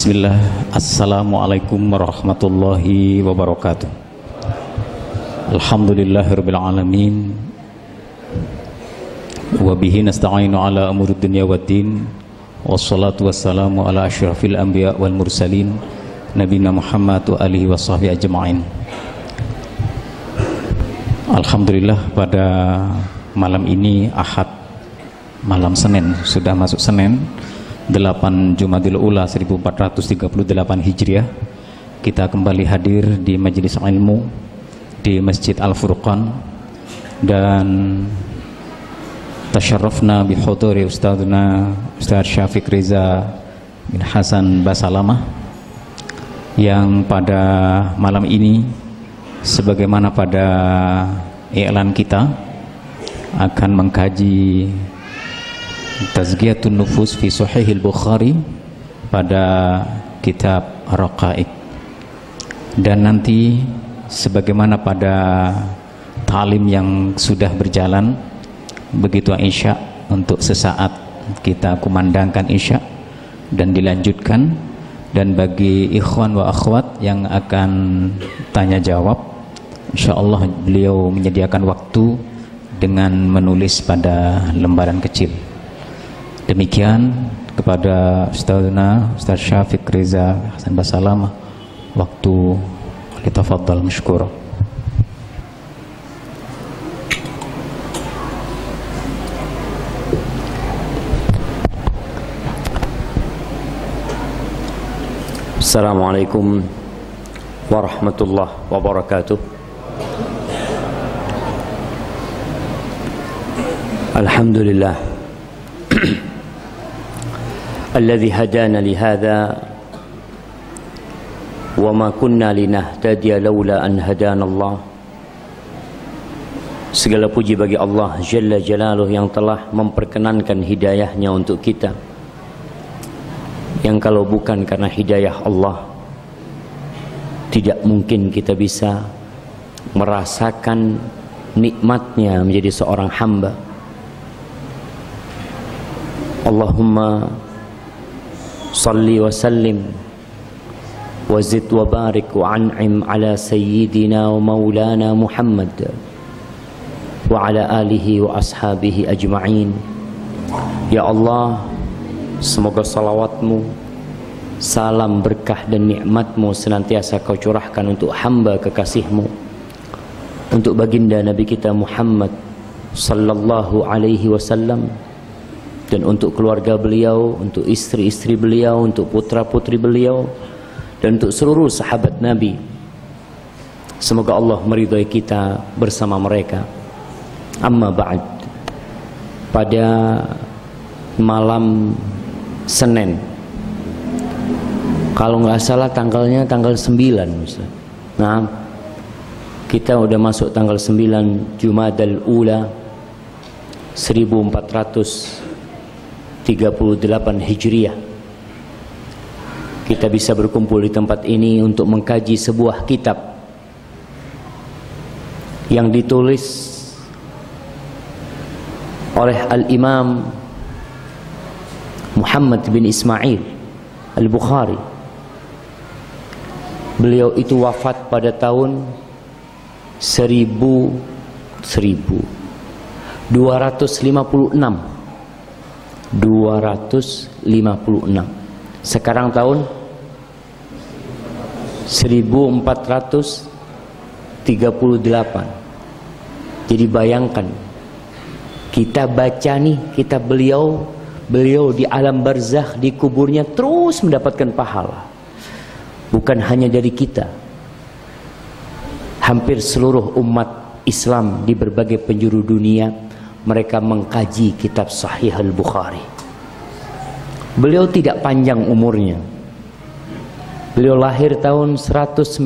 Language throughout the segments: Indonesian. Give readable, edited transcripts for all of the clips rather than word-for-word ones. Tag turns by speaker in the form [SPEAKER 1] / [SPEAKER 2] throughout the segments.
[SPEAKER 1] Bismillah, Assalamualaikum warahmatullahi wabarakatuh. Alhamdulillahirabbil alamin. Wa bihi nasta'inu ala umuri dunya waddin. Wassalatu wassalamu ala asyrafil anbiya wal mursalin nabiyina Muhammad wa alihi washabbihi ajma'in. Alhamdulillah, pada malam ini Ahad, malam Senin, sudah masuk Senin 8 Jumadil Ula 1438 Hijriah, kita kembali hadir di majelis ilmu di Masjid Al-Furqan dan tasyarrafna bihuduri Ustadzuna Ustadz Syafiq Riza bin Hasan Basalamah yang pada malam ini sebagaimana pada iklan kita akan mengkaji Tazkiyatun Nufus fi Sahihil Bukhari pada kitab Raqaiq, dan nanti sebagaimana pada ta'lim yang sudah berjalan, begitu Isya untuk sesaat kita kumandangkan Isya dan dilanjutkan, dan bagi ikhwan wa akhwat yang akan tanya jawab, insyaallah beliau menyediakan waktu dengan menulis pada lembaran kecil. Demikian kepada Ustadzuna Ustadz Syafiq Riza Hasan Basalamah, waktu litafadhal mashkur.
[SPEAKER 2] Assalamualaikum warahmatullahi wabarakatuh. Alhamdulillah alladzi hadana lihadza wa ma kunna linahtadiya laula an hadanallah. Segala puji bagi Allah Jalla Jalaluh yang telah memperkenankan hidayahnya untuk kita, yang kalau bukan karena hidayah Allah tidak mungkin kita bisa merasakan nikmatnya menjadi seorang hamba. Allahumma salli wa sallim wa zid wa barik wa an'im ala sayyidina wa maulana Muhammad wa ala alihi wa ashabihi ajma'in. Ya Allah, semoga salawatmu, salam, berkah dan nikmatmu senantiasa kau curahkan untuk hamba kekasihmu, untuk baginda Nabi kita Muhammad sallallahu alaihi wasallam, dan untuk keluarga beliau, untuk istri-istri beliau, untuk putra-putri beliau, dan untuk seluruh sahabat Nabi. Semoga Allah meridhai kita bersama mereka. Amma ba'd. Pada malam Senin, kalau nggak salah tanggalnya tanggal 9, Ustaz. Nah, kita udah masuk tanggal 9 Jumadal Ula 1438 Hijriah. Kita bisa berkumpul di tempat ini untuk mengkaji sebuah kitab yang ditulis oleh Al-Imam Muhammad bin Ismail Al-Bukhari. Beliau itu wafat pada tahun 1256. Sekarang tahun 1438. Jadi bayangkan, kita baca nih kitab beliau di alam barzakh, di kuburnya terus mendapatkan pahala. Bukan hanya dari kita, hampir seluruh umat Islam di berbagai penjuru dunia mereka mengkaji kitab Sahih Al-Bukhari. Beliau tidak panjang umurnya. Beliau lahir tahun 196,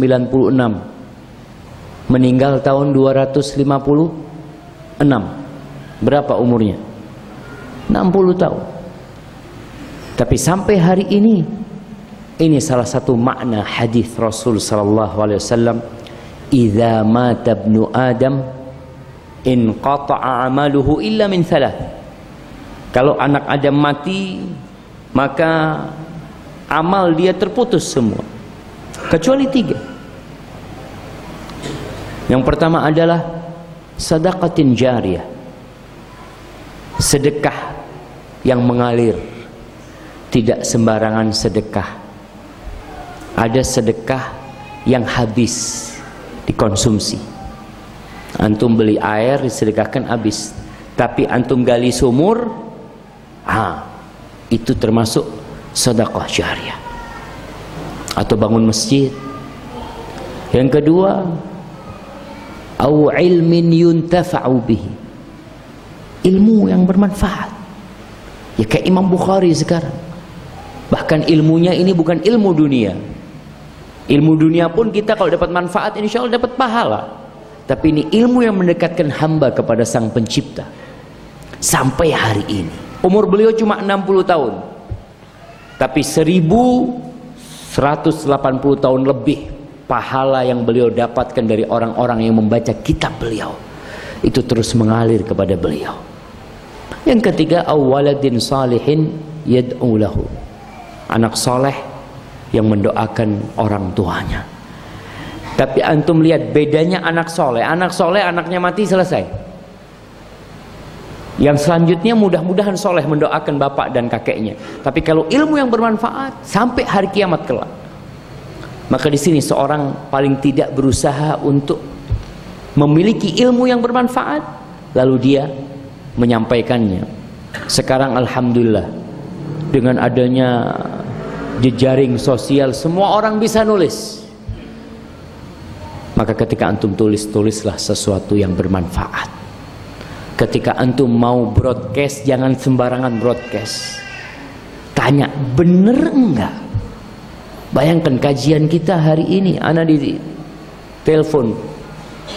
[SPEAKER 2] meninggal tahun 256. Berapa umurnya? 60 tahun. Tapi sampai hari ini salah satu makna hadis Rasul sallallahu alaihi wasallam, "Idza mata ibnu Adam in qata'a amaluhu illa min thalath." Kalau anak Adam mati, maka amal dia terputus semua, kecuali 3. Yang pertama adalah sedekatin jariyah, sedekah yang mengalir, tidak sembarangan sedekah. Ada sedekah yang habis dikonsumsi. Antum beli air disedekahkan habis, tapi antum gali sumur, itu termasuk sedekah jariyah. Atau bangun masjid. Yang kedua, au ilmin yuntafa'u bihi, ilmu yang bermanfaat. Ya kayak Imam Bukhari sekarang, bahkan ilmunya ini bukan ilmu dunia. Ilmu dunia pun kita kalau dapat manfaat insya Allah dapat pahala, tapi ini ilmu yang mendekatkan hamba kepada Sang Pencipta. Sampai hari ini umur beliau cuma 60 tahun, tapi 1180 tahun lebih pahala yang beliau dapatkan dari orang-orang yang membaca kitab beliau itu terus mengalir kepada beliau. Yang ketiga, awaladin salihin yad'u lahu, anak soleh yang mendoakan orang tuanya. Tapi antum lihat bedanya anak soleh anaknya mati selesai. Yang selanjutnya mudah-mudahan soleh mendoakan bapak dan kakeknya. Tapi kalau ilmu yang bermanfaat sampai hari kiamat kelak. Maka di sini seorang paling tidak berusaha untuk memiliki ilmu yang bermanfaat, lalu dia menyampaikannya. Sekarang alhamdulillah dengan adanya jejaring sosial semua orang bisa nulis. Maka ketika antum tulislah sesuatu yang bermanfaat. Ketika antum mau broadcast, jangan sembarangan broadcast. Tanya, bener enggak? Bayangkan kajian kita hari ini, ana di telepon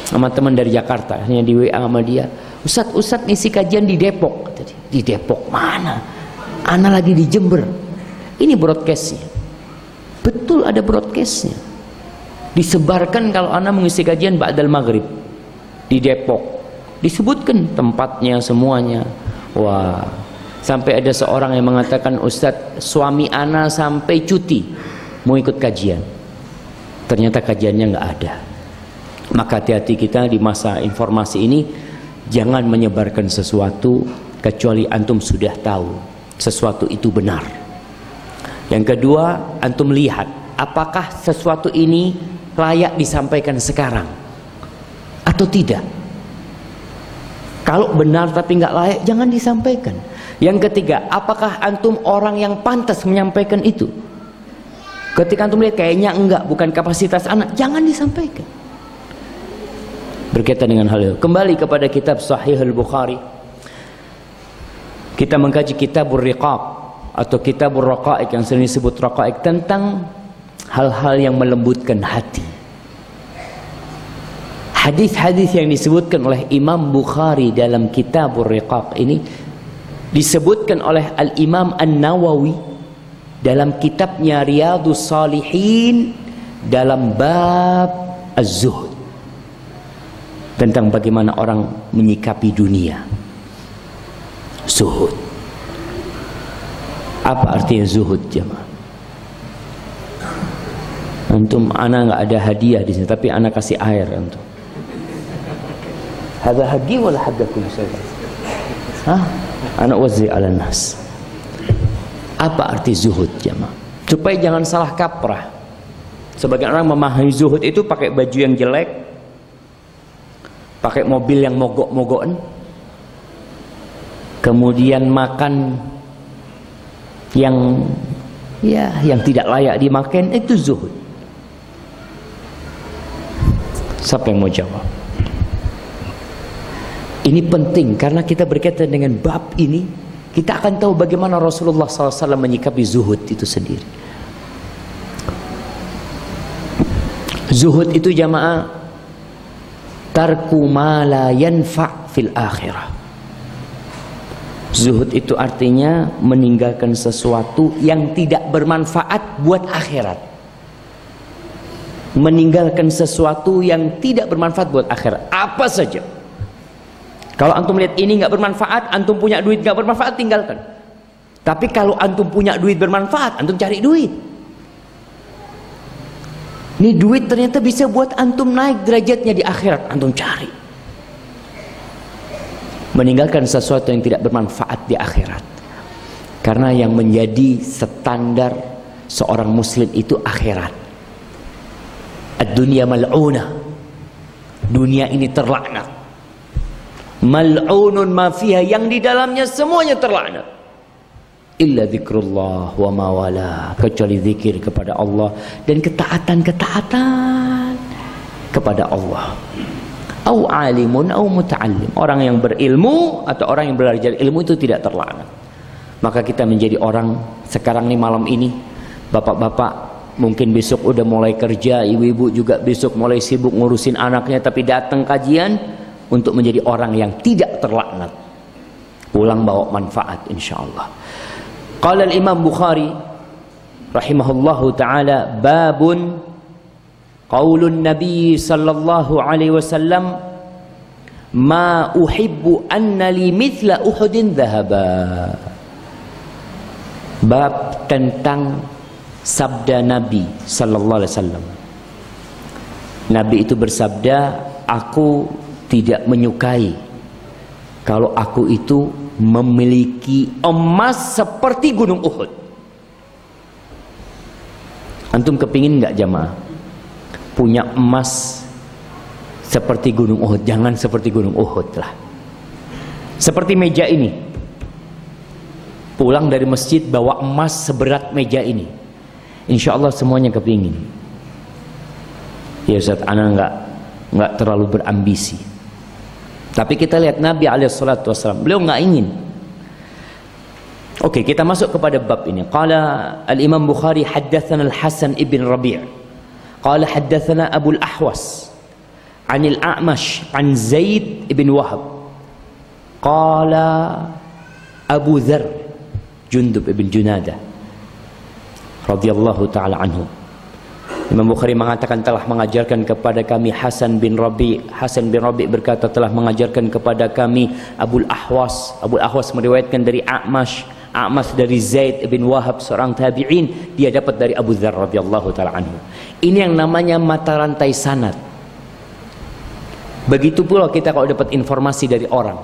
[SPEAKER 2] sama teman dari Jakarta, hanya di WA sama dia, Ustadz ngisi kajian di Depok. Di Depok mana? Ana lagi di Jember. Ini broadcastnya. Betul ada broadcastnya. Disebarkan kalau ana mengisi kajian ba'dal maghrib di Depok. Disebutkan tempatnya semuanya. Wah, sampai ada seorang yang mengatakan, Ustadz, suami ana sampai cuti mau ikut kajian, ternyata kajiannya nggak ada. Maka hati-hati kita di masa informasi ini, jangan menyebarkan sesuatu kecuali antum sudah tahu sesuatu itu benar. Yang kedua, antum lihat apakah sesuatu ini layak disampaikan sekarang atau tidak. Kalau benar tapi nggak layak, jangan disampaikan. Yang ketiga, apakah antum orang yang pantas menyampaikan itu? Ketika antum lihat kayaknya enggak, bukan kapasitas anak, jangan disampaikan. Berkaitan dengan hal itu, kembali kepada kitab Sahih Al-Bukhari. Kita mengkaji kitabur riqaq atau kitabur raqaiq yang sering disebut raqaiq, tentang hal-hal yang melembutkan hati. Hadis-hadis yang disebutkan oleh Imam Bukhari dalam kitabur riqaq ini disebutkan oleh Al-Imam An-Nawawi dalam kitabnya Riyadhus Shalihin dalam bab Az-Zuhud, tentang bagaimana orang menyikapi dunia. Zuhud. Apa artinya zuhud, jemaah? Antum, ana nggak ada hadiah di sini, tapi ana kasih air antum. Hada hadiah wala hadakum saja? Ana wazi ala nas. Apa arti zuhud, jemaah? Supaya jangan salah kaprah. Sebagian orang memahami zuhud itu pakai baju yang jelek, pakai mobil yang mogok-mogokan, kemudian makan yang tidak layak dimakan, itu zuhud. Siapa yang mau jawab? Ini penting karena kita berkaitan dengan bab ini, kita akan tahu bagaimana Rasulullah SAW menyikapi zuhud itu sendiri. Zuhud itu, jamaah, tarku ma la yanfa' fil akhirah. Zuhud itu artinya meninggalkan sesuatu yang tidak bermanfaat buat akhirat. Meninggalkan sesuatu yang tidak bermanfaat buat akhirat. Apa saja. Kalau antum lihat ini nggak bermanfaat, antum punya duit nggak bermanfaat, tinggalkan. Tapi kalau antum punya duit bermanfaat, antum cari duit. Ini duit ternyata bisa buat antum naik derajatnya di akhirat, antum cari. Meninggalkan sesuatu yang tidak bermanfaat di akhirat. Karena yang menjadi standar seorang muslim itu akhirat. Ad-dunya mal'unah. Dunia ini terlaknat. Mal'unun ma fiha, yang di dalamnya semuanya terlaknat. Illa zikrullah wa ma wala, kecuali zikir kepada Allah dan ketaatan-ketaatan kepada Allah. Au alimun au muta'allim, orang yang berilmu atau orang yang belajar ilmu itu tidak terlaknat. Maka kita menjadi orang sekarang nih, malam ini, bapak-bapak mungkin besok udah mulai kerja, ibu-ibu juga besok mulai sibuk ngurusin anaknya, tapi datang kajian untuk menjadi orang yang tidak terlaknat, pulang bawa manfaat insyaallah. Qala al-Imam Bukhari rahimahullahu taala, babun qaulun Nabi sallallahu alaihi wasallam, ma uhibbu anna li mithla Uhudin dhahaba. Bab tentang sabda Nabi sallallahu alaihi wasallam. Nabi itu bersabda, aku tidak menyukai kalau aku itu memiliki emas seperti gunung Uhud. Antum kepingin nggak jamaah punya emas seperti gunung Uhud? Jangan seperti gunung Uhud lah. Seperti meja ini, pulang dari masjid bawa emas seberat meja ini, insya Allah semuanya kepingin. Ya Ustaz, ana nggak terlalu berambisi. Tapi kita lihat Nabi alaihissalam, beliau nggak ingin. Oke, kita masuk kepada bab ini. Qala al-Imam Bukhari, haddatsana al-Hasan ibn Rabi', qala haddatsana Abu al-Ahwas an al-A'mash an Zaid ibn Wahab, qala Abu Dzar Jundub ibn Junadah radhiyallahu taala anhu, Imam Bukhari mengatakan telah mengajarkan kepada kami Hasan bin Rabi'. Hasan bin Rabi' berkata telah mengajarkan kepada kami Abul Ahwas. Abul Ahwas meriwayatkan dari A'mash. A'mash dari Zaid bin Wahab, seorang tabi'in. Dia dapat dari Abu Dzar radhiyallahu taala anhu. Ini yang namanya mata rantai sanad. Begitu pula kita kalau dapat informasi dari orang,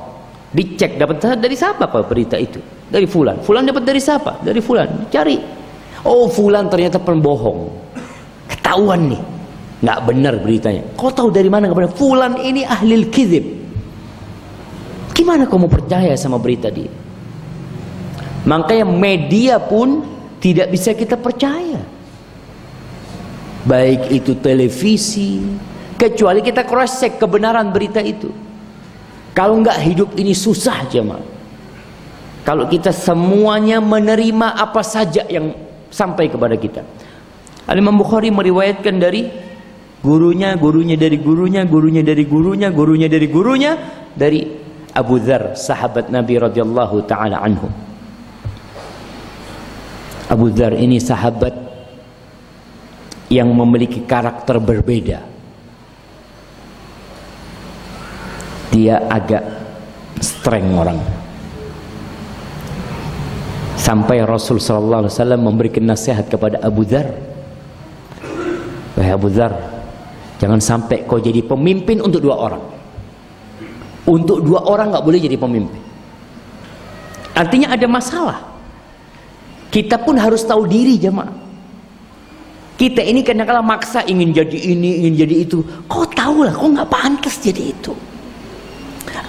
[SPEAKER 2] dicek dapat dari siapa Pak berita itu? Dari fulan. Fulan dapat dari siapa? Dari fulan. Cari. Oh, fulan ternyata pembohong. Ketahuan nih, nggak benar beritanya. Kau tahu dari mana nggak benar? Fulan ini ahlil kizib. Gimana kamu percaya sama berita dia? Makanya media pun tidak bisa kita percaya, baik itu televisi, kecuali kita cross check kebenaran berita itu. Kalau nggak, hidup ini susah jemaah. Kalau kita semuanya menerima apa saja yang sampai kepada kita. Al-Imam Bukhari meriwayatkan dari gurunya, gurunya dari gurunya, gurunya dari gurunya, gurunya dari gurunya, dari Abu Dzar, sahabat Nabi radhiyallahu taala anhu. Abu Dzar ini sahabat yang memiliki karakter berbeda. Dia agak streng orang. Sampai Rasul sallallahu alaihi wasallam memberikan nasihat kepada Abu Dzar. Wahai Abu Dzar, jangan sampai kau jadi pemimpin untuk dua orang. Untuk dua orang nggak boleh jadi pemimpin. Artinya ada masalah. Kita pun harus tahu diri jemaah. Kita ini kadang-kadang maksa ingin jadi ini, ingin jadi itu. Kau tahu lah, kau nggak pantas jadi itu.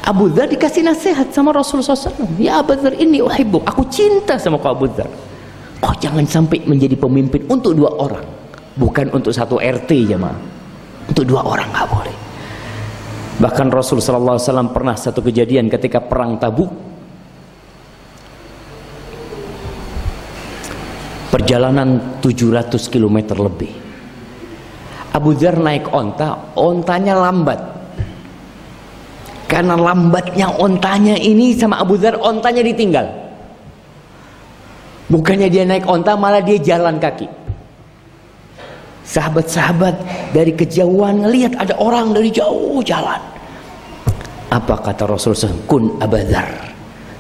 [SPEAKER 2] Abu Dzar dikasih nasihat sama Rasulullah SAW. Ya Abu Dzar, ini uhibbuk, aku cinta sama kau Abu Dzar. Kau jangan sampai menjadi pemimpin untuk dua orang. Bukan untuk satu RT jemaah. Untuk dua orang nggak boleh. Bahkan Rasulullah SAW pernah satu kejadian ketika perang Tabuk. Perjalanan 700 km lebih. Abu Dzar naik onta, ontanya lambat. Karena lambatnya ontanya ini sama Abu Dzar, ontanya ditinggal. Bukannya dia naik onta, malah dia jalan kaki. Sahabat-sahabat dari kejauhan ngelihat ada orang dari jauh jalan. Apa kata Rasulullah? Kun Abu Dzar,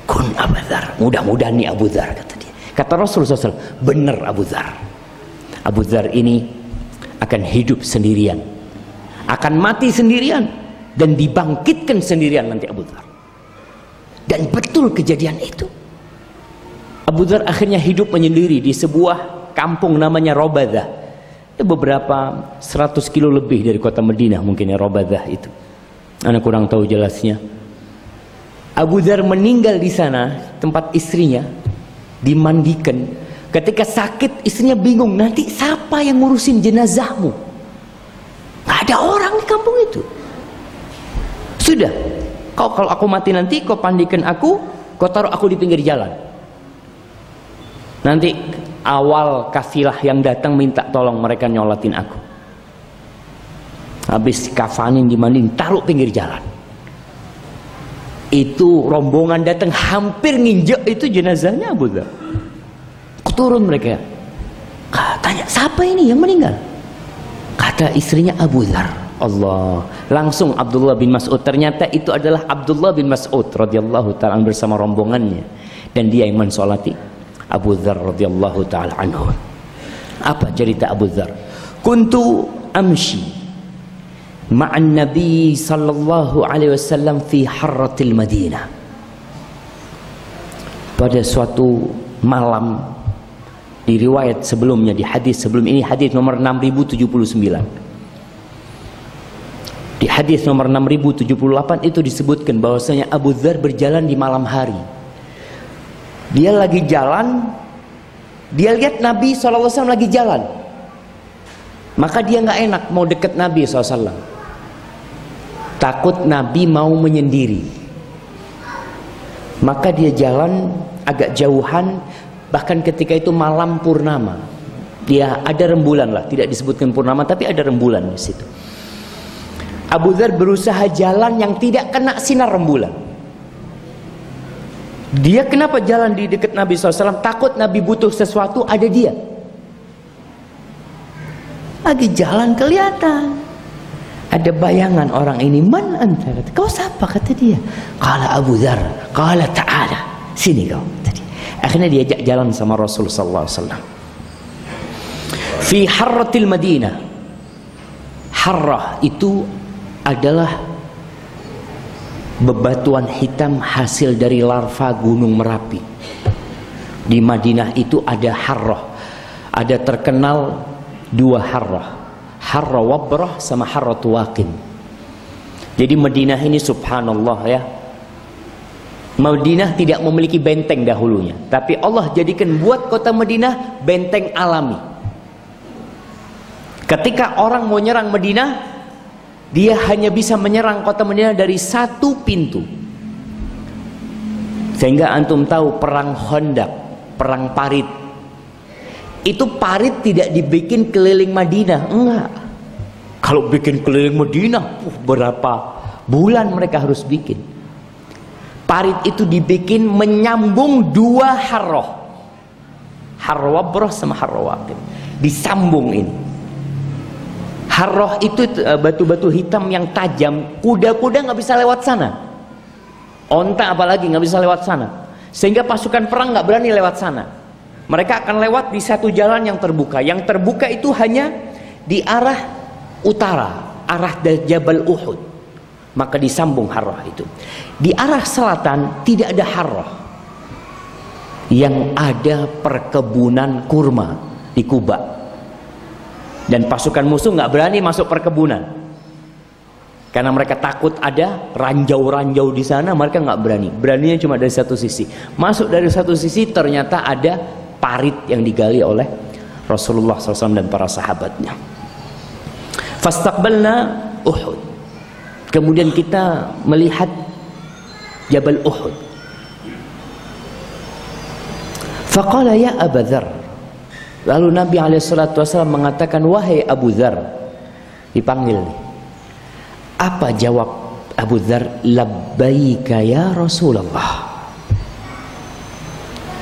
[SPEAKER 2] kun Abu Dzar. Mudah-mudahan nih Abu Dzar, kata dia. Kata Rasulullah SAW, benar Abu Dzar. Abu Dzar ini akan hidup sendirian, akan mati sendirian, dan dibangkitkan sendirian nanti Abu Dzar. Dan betul kejadian itu. Abu Dzar akhirnya hidup menyendiri di sebuah kampung namanya Robadah. Beberapa 100 kilo lebih dari kota Madinah mungkin ya Robadah itu. Anak kurang tahu jelasnya. Abu Dzar meninggal di sana, tempat istrinya dimandikan. Ketika sakit istrinya bingung, nanti siapa yang ngurusin jenazahmu? Gak ada orang di kampung itu. Sudah, kalau aku mati nanti kau pandikan aku, kau taruh aku di pinggir jalan. Nanti awal kafilah yang datang minta tolong mereka nyolatin aku. Habis kafanin dimandiin, taruh pinggir jalan. Itu rombongan datang hampir nginjek itu jenazahnya Abu Dzar. Turun mereka. Tanya, siapa ini yang meninggal? Kata istrinya Abu Dzar. Allah. Langsung Abdullah bin Mas'ud. Ternyata itu adalah Abdullah bin Mas'ud radhiyallahu ta'ala bersama rombongannya. Dan dia yang mensolati Abu Dzar radhiyallahu ta'ala anhu. Apa cerita Abu Dzar? Kuntu amshi ma'an Nabi sallallahu alaihi wasallam fi harratil Madinah. Pada suatu malam, di riwayat sebelumnya, di hadis sebelum ini, hadis nomor 6079. Di hadis nomor 6078 itu disebutkan bahwasanya Abu Dzar berjalan di malam hari. Dia lagi jalan, dia lihat Nabi SAW lagi jalan. Maka dia nggak enak mau deket Nabi SAW. Takut Nabi mau menyendiri. Maka dia jalan agak jauhan. Bahkan ketika itu malam purnama. Dia ada rembulan lah, tidak disebutkan purnama tapi ada rembulan di situ. Abu Dzar berusaha jalan yang tidak kena sinar rembulan. Dia kenapa jalan di dekat Nabi SAW? Takut Nabi butuh sesuatu, ada dia. Lagi jalan kelihatan ada bayangan orang ini. Man anta? Kau siapa? Kata dia. Qala Abu Dzar. Qala ta'ala. Sini kau. Tadi. Akhirnya diajak jalan sama Rasulullah SAW. Fi harratil Madinah. Harrah itu adalah bebatuan hitam hasil dari larva gunung Merapi. Di Madinah itu ada harrah. Ada terkenal dua harrah. Harrah Wabrah sama harrah Tuwaqin. Jadi Madinah ini subhanallah ya. Madinah tidak memiliki benteng dahulunya, tapi Allah jadikan buat kota Madinah benteng alami. Ketika orang mau nyerang Madinah, dia hanya bisa menyerang kota Madinah dari satu pintu. Sehingga antum tahu perang Khandaq, perang Parit. Itu parit tidak dibikin keliling Madinah, enggak. Kalau bikin keliling Madinah, berapa bulan mereka harus bikin. Parit itu dibikin menyambung dua harrah. Harrah Wabrah sama harrah Waqin. Disambung ini. Harrah itu batu-batu hitam yang tajam, kuda-kuda nggak bisa lewat sana. Onta apalagi nggak bisa lewat sana. Sehingga pasukan perang nggak berani lewat sana. Mereka akan lewat di satu jalan yang terbuka. Yang terbuka itu hanya di arah utara, arah Jabal Uhud. Maka disambung harrah itu. Di arah selatan tidak ada harrah. Yang ada perkebunan kurma di Kuba. Dan pasukan musuh nggak berani masuk perkebunan. Karena mereka takut ada ranjau-ranjau di sana, mereka nggak berani. Beraninya cuma dari satu sisi. Masuk dari satu sisi ternyata ada parit yang digali oleh Rasulullah SAW dan para sahabatnya. Fastaqbalna Uhud. Kemudian kita melihat Jabal Uhud. Faqala ya Abu Dzar. Lalu Nabi SAW mengatakan, wahai Abu Dzar. Dipanggil nih. Apa jawab Abu Dzar? Labbaika ya Rasulullah.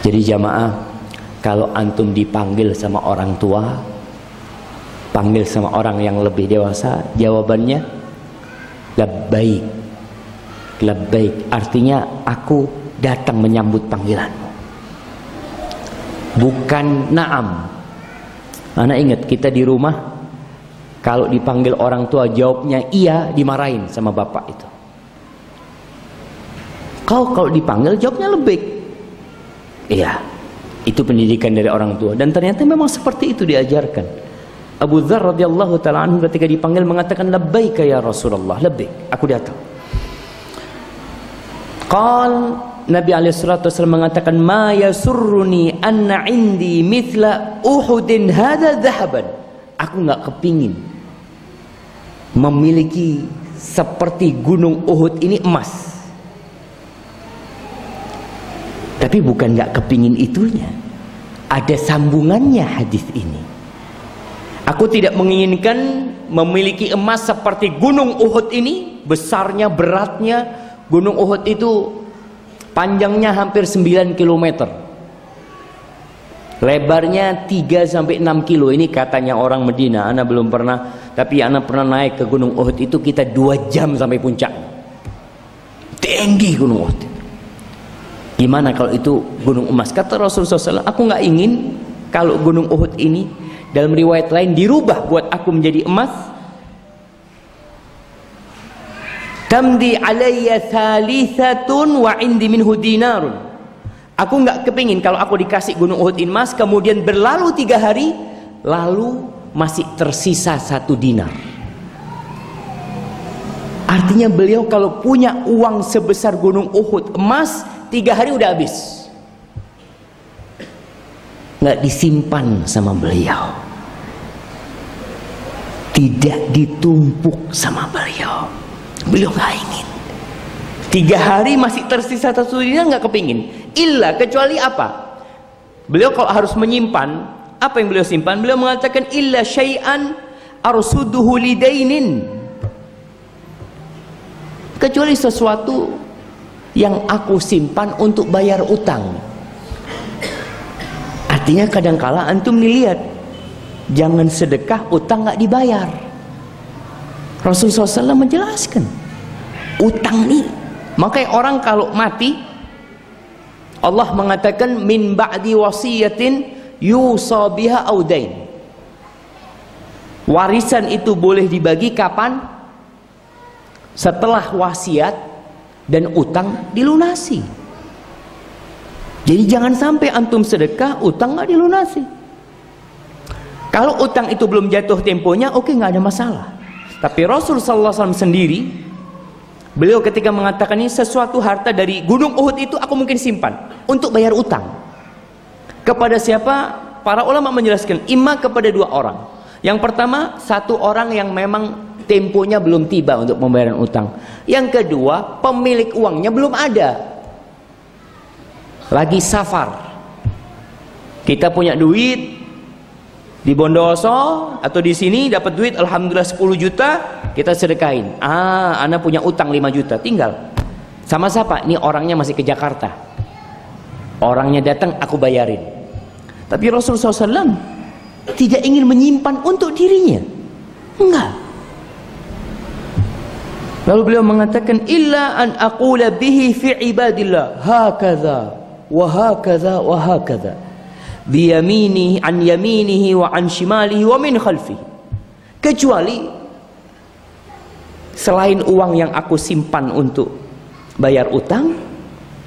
[SPEAKER 2] Jadi jamaah, kalau antum dipanggil sama orang tua, panggil sama orang yang lebih dewasa, jawabannya labbaik. Labbaik artinya aku datang menyambut panggilanmu. bukan na'am. Anak ingat kita di rumah kalau dipanggil orang tua jawabnya iya, dimarahin sama bapak itu. Kalau dipanggil jawabnya lebih. Iya, itu pendidikan dari orang tua, dan ternyata memang seperti itu diajarkan. Abu Dzar radhiyallahu taala anhu ketika dipanggil mengatakan labbaika ya Rasulullah, labbaik, aku datang. Nabi alaihissalatu wassalam mengatakan ma yasurruni anna indi mithla Uhudin hadha dhahaban. Aku nggak kepingin memiliki seperti gunung Uhud ini emas. Tapi bukan nggak kepingin itunya, ada sambungannya hadis ini. Aku tidak menginginkan memiliki emas seperti gunung Uhud ini, besarnya, beratnya. Gunung Uhud itu panjangnya hampir 9 km, lebarnya 3-6 kilo. Ini katanya orang Medina, ana belum pernah, tapi ana pernah naik ke gunung Uhud itu, kita 2 jam sampai puncak. Tinggi gunung Uhud. Gimana kalau itu gunung emas? Kata Rasulullah SAW, aku nggak ingin kalau gunung Uhud ini, dalam riwayat lain, dirubah buat aku menjadi emas. Tamdi alayya thalithatun wa indi minhu dinarun. Aku nggak kepingin kalau aku dikasih gunung Uhud emas, kemudian berlalu 3 hari, lalu masih tersisa 1 dinar. Artinya beliau kalau punya uang sebesar gunung Uhud emas, 3 hari udah habis. Nggak disimpan sama beliau, tidak ditumpuk sama beliau. Beliau nggak ingin 3 hari masih tersisa 1 dinar, nggak kepingin. Illa, kecuali apa? Beliau kalau harus menyimpan, apa yang beliau simpan? Beliau mengatakan illa syai'an arsuduhu lidainin, kecuali sesuatu yang aku simpan untuk bayar utang. Artinya kadangkala antum nih lihat, jangan sedekah utang nggak dibayar. Rasulullah SAW menjelaskan utang nih, makanya orang kalau mati, Allah mengatakan min ba'di wasiyatin yusa biha audain. Warisan itu boleh dibagi kapan? Setelah wasiat dan utang dilunasi. Jadi jangan sampai antum sedekah utang nggak dilunasi. Kalau utang itu belum jatuh temponya, oke, nggak ada masalah. Tapi Rasul sallallahu alaihi wasallam sendiri, beliau ketika mengatakan ini, sesuatu harta dari gunung Uhud itu aku mungkin simpan untuk bayar utang. Kepada siapa? Para ulama menjelaskan imma kepada 2 orang. Yang pertama, 1 orang yang memang temponya belum tiba untuk pembayaran utang. Yang kedua, pemilik uangnya belum ada, lagi safar. Kita punya duit di Bondowoso atau di sini, dapat duit alhamdulillah 10 juta, kita sedekahin. Ana punya utang 5 juta, tinggal sama siapa? Ini orangnya masih ke Jakarta, orangnya datang, aku bayarin. Tapi Rasulullah SAW tidak ingin menyimpan untuk dirinya, enggak. Lalu beliau mengatakan illa an aqula bihi fi ibadillah hakadha wa hakadha wa hakadha biyaminihi an yaminihi wa an shimalihi wa min khalfihi. Kecuali selain uang yang aku simpan untuk bayar utang,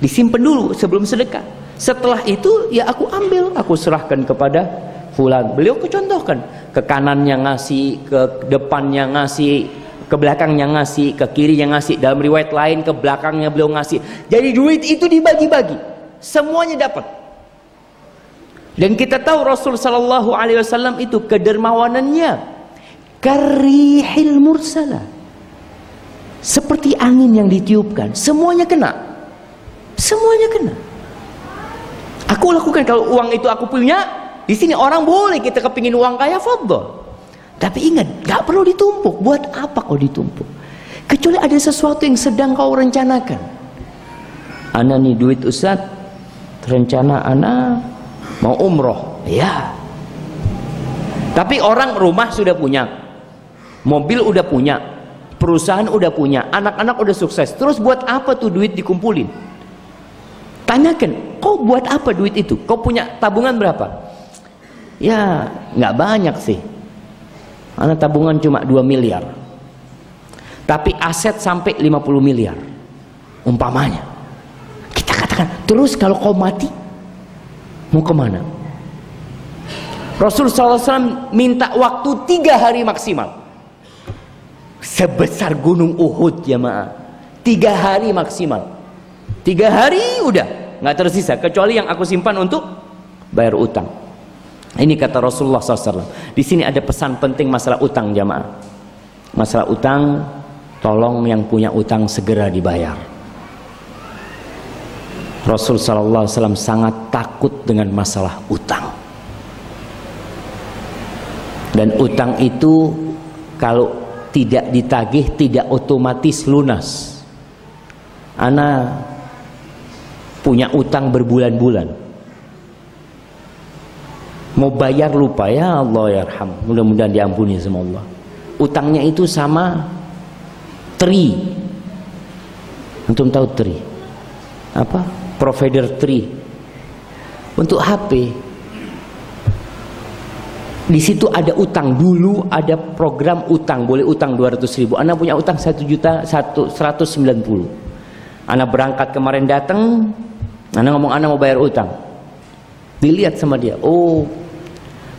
[SPEAKER 2] disimpan dulu sebelum sedekah. Setelah itu ya aku ambil, aku serahkan kepada fulan. Beliau contohkan, ke kanannya ngasih, ke depannya ngasih, ke belakangnya ngasih, ke kirinya ngasih. Dalam riwayat lain ke belakangnya beliau ngasih. Jadi duit itu dibagi-bagi, semuanya dapat. Dan kita tahu Rasul sallallahu alaihi wasallam itu kedermawanannya karihil mursala, seperti angin yang ditiupkan, semuanya kena, semuanya kena. Aku lakukan kalau uang itu aku punya. Di sini orang boleh, kita kepingin uang kaya, fadhol. Tapi ingat, gak perlu ditumpuk. Buat apa kau ditumpuk? Kecuali ada sesuatu yang sedang kau rencanakan. Ana nih duit Ustaz, rencana ana mau umroh, ya. Tapi orang rumah sudah punya, mobil udah punya, perusahaan udah punya, anak-anak udah sukses. Terus buat apa tuh duit dikumpulin? Tanyakan, kau buat apa duit itu? Kau punya tabungan berapa? Ya nggak banyak sih, karena tabungan cuma 2 miliar, tapi aset sampai 50 miliar umpamanya. Kita katakan, terus kalau kau mati mau kemana? Rasulullah SAW minta waktu 3 hari maksimal. Sebesar gunung Uhud jamaah, 3 hari maksimal. 3 hari udah nggak tersisa kecuali yang aku simpan untuk bayar utang. Ini kata Rasulullah SAW. Di sini ada pesan penting masalah utang jamaah. Masalah utang, tolong yang punya utang segera dibayar. Rasul SAW sangat takut dengan masalah utang. Dan utang itu kalau tidak ditagih tidak otomatis lunas. Ana punya utang berbulan-bulan, mau bayar lupa, ya Allah yarham, mudah-mudahan diampuni sama Allah. Utangnya itu sama Tri. Antum tahu Tri? Apa? Provider Tri untuk HP. Di situ ada utang. Dulu ada program utang, boleh utang 200.000. Ana punya utang 1.190.000. Ana berangkat kemarin datang, Ana ngomong Ana mau bayar utang. Dilihat sama dia, oh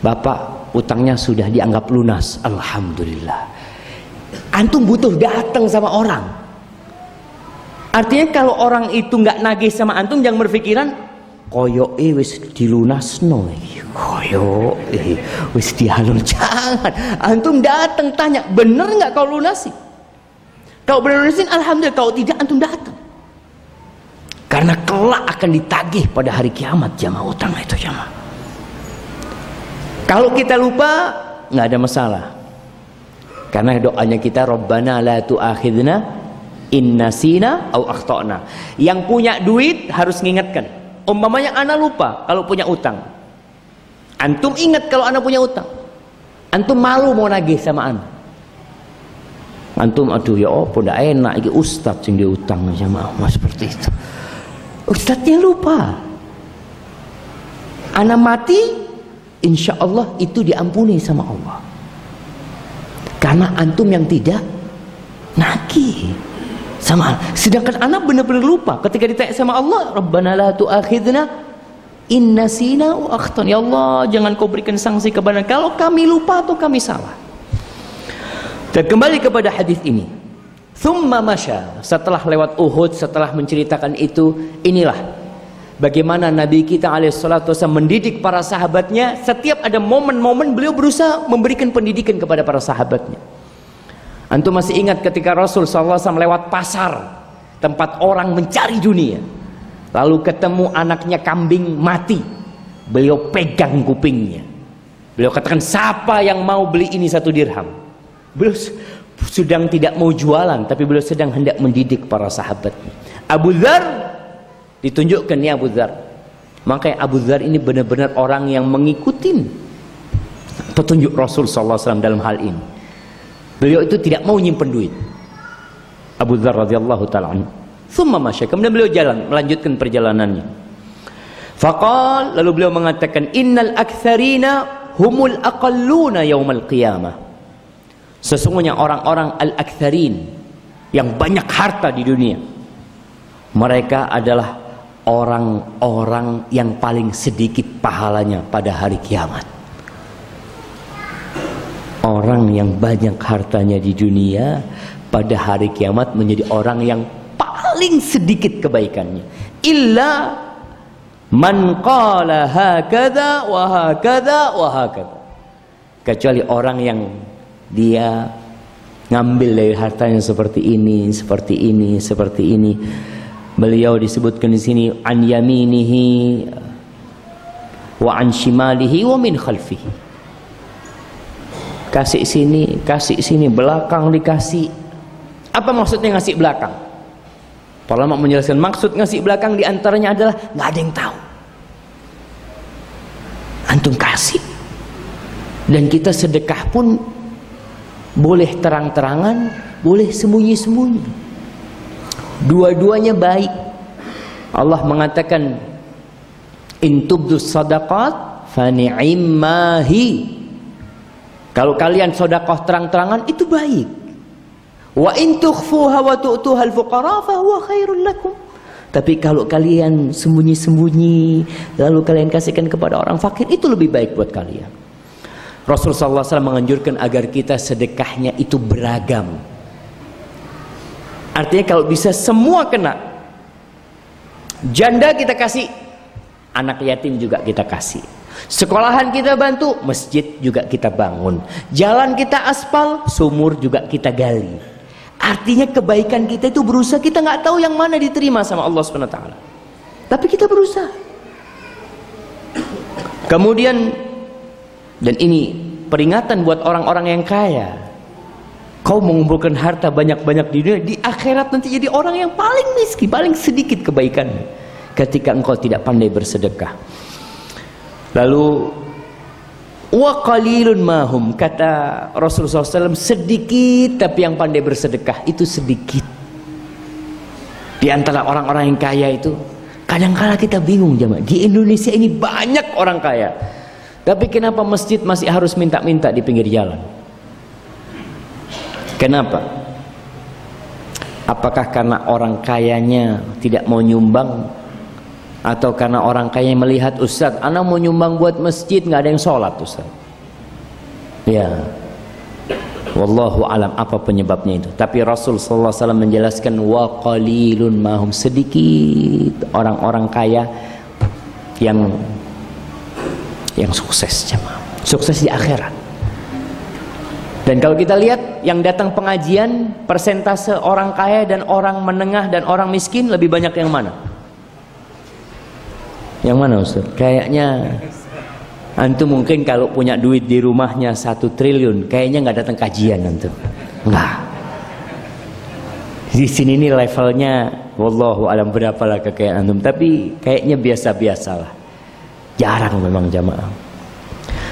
[SPEAKER 2] Bapak utangnya sudah dianggap lunas. Alhamdulillah. Antum butuh datang sama orang. Artinya kalau orang itu nggak nagih sama antum, jangan berpikiran koyo wis dilunasno, koyo wis dihalur. Jangan. Antum datang tanya, bener nggak kau lunasi? Kalau bener lunasin, alhamdulillah. Kalau tidak, antum datang. Karena kelak akan ditagih pada hari kiamat jamaah utang itu jamaah. Kalau kita lupa nggak ada masalah. Karena doanya kita Rabbana la tu'akhidna in nasina au akhtana. Yang punya duit harus ngingetkan. Umpamanya ana lupa kalau punya utang. Antum ingat kalau ana punya utang. Antum malu mau nagih sama ana. Antum aduh ya apa ndak enak iki ustaz sing diutang jamaah seperti itu. Ustadznya lupa. Ana mati, insya Allah itu diampuni sama Allah. Karena antum yang tidak nagih sama. Sedangkan anak benar-benar lupa. Ketika ditanya sama Allah, Rabbana la tu'akhidna in nasina wa akhtana. Ya Allah, jangan kau berikan sanksi kepada kalau kami lupa atau kami salah. Dan kembali kepada hadis ini. Thumma masya, setelah lewat Uhud, setelah menceritakan itu, inilah bagaimana Nabi kita alaihissalatu wassalam mendidik para sahabatnya. Setiap ada momen-momen beliau berusaha memberikan pendidikan kepada para sahabatnya. Antum masih ingat ketika Rasul SAW lewat pasar, tempat orang mencari dunia, lalu ketemu anaknya kambing mati, beliau pegang kupingnya, beliau katakan, siapa yang mau beli ini 1 dirham? Beliau sedang tidak mau jualan, tapi beliau sedang hendak mendidik para sahabatnya. Abu Dzar ditunjukkan, nih Abu Dzar. Makanya Abu Dzar ini benar-benar orang yang mengikuti petunjuk Rasul SAW dalam hal ini. Beliau itu tidak mau nyimpen duit. Abu Dzar radhiyallahu taala anhu. Thumma masya, kemudian beliau jalan, melanjutkan perjalanannya. Faqal, lalu beliau mengatakan, innal aktsarina humul aqalluna yaumal qiyamah. Sesungguhnya orang-orang al-aktsarin yang banyak harta di dunia, mereka adalah orang-orang yang paling sedikit pahalanya pada hari kiamat. Orang yang banyak hartanya di dunia pada hari kiamat menjadi orang yang paling sedikit kebaikannya. Illa man qala hakadha wa hakadha wa hakadha. Kecuali orang yang dia ngambil dari hartanya seperti ini, seperti ini, seperti ini. Beliau disebutkan di sini an yaminihi wa an shimalihi wa min khalfihi. Kasih sini, belakang dikasih. Apa maksudnya ngasih belakang? Para ulama menjelaskan maksud ngasih belakang diantaranya adalah nggak ada yang tahu. Antum kasih, dan kita sedekah pun boleh terang-terangan, boleh sembunyi-sembunyi. Dua-duanya baik. Allah mengatakan In tubdus sadaqat fa ni'immahi. Kalau kalian sedekah terang-terangan itu baik. Wa in tukhfuha wa tu'tuha al-fuqara fa huwa khairul lakum. Tapi kalau kalian sembunyi-sembunyi lalu kalian kasihkan kepada orang fakir, itu lebih baik buat kalian. Rasulullah SAW menganjurkan agar kita sedekahnya itu beragam. Artinya kalau bisa semua kena. Janda kita kasih, anak yatim juga kita kasih. Sekolahan kita bantu, masjid juga kita bangun. Jalan kita aspal, sumur juga kita gali. Artinya kebaikan kita itu berusaha, kita nggak tahu yang mana diterima sama Allah SWT. Tapi kita berusaha. Kemudian, dan ini peringatan buat orang-orang yang kaya. Kau mengumpulkan harta banyak-banyak di dunia, di akhirat nanti jadi orang yang paling miskin, paling sedikit kebaikannya. Ketika engkau tidak pandai bersedekah. Lalu wa qalilun mahum, kata Rasulullah SAW, sedikit tapi yang pandai bersedekah itu sedikit. Di antara orang-orang yang kaya itu, kadang-kala kita bingung jemaah. Di Indonesia ini banyak orang kaya, tapi kenapa masjid masih harus minta-minta di pinggir jalan? Kenapa? Apakah karena orang kayanya tidak mau nyumbang? Atau karena orang kaya melihat, Ustaz, anak mau nyumbang buat masjid, nggak ada yang sholat, Ustaz? Ya, wallahu alam apa penyebabnya itu. Tapi Rasul sallallahu alaihi wasallam menjelaskan, wa qalilun mahum, sedikit orang-orang kaya yang sukses, jemaah. Sukses di akhirat. Dan kalau kita lihat yang datang pengajian, persentase orang kaya dan orang menengah dan orang miskin lebih banyak yang mana? Yang mana, Ustaz? Kayaknya antum mungkin kalau punya duit di rumahnya 1 triliun, kayaknya nggak datang kajian antum. Enggak. Di sini nih levelnya, wallahu alam berapalah kekayaan antum, tapi kayaknya biasa-biasalah. Jarang memang jamaah.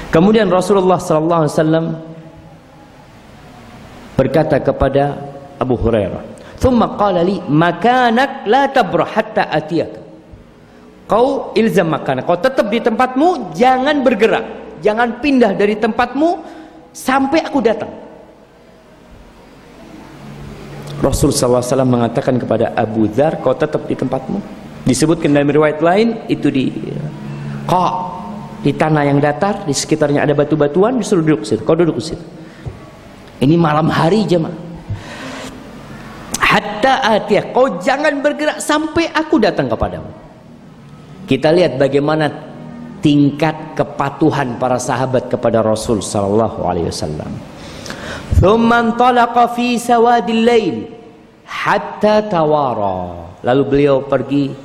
[SPEAKER 2] Kemudian Rasulullah sallallahu alaihi wasallam berkata kepada Abu Hurairah, "Tsumma qala li makanak la tabrah hatta atiyaka." Kau ilzam makan, kau tetap di tempatmu, jangan bergerak, jangan pindah dari tempatmu sampai aku datang. Rasul SAW mengatakan kepada Abu Dzar, kau tetap di tempatmu. Disebutkan dalam riwayat lain, itu di tanah yang datar, di sekitarnya ada batu-batuan, disuruh duduk situ. Kau duduk situ. Ini malam hari jemaah. Hatta atiyah, kau jangan bergerak sampai aku datang kepadamu. Kita lihat bagaimana tingkat kepatuhan para sahabat kepada Rasul sallallahu alaihi wasallam. Tsumma intalaqa fi sawadil lail hatta tawara. Lalu beliau pergi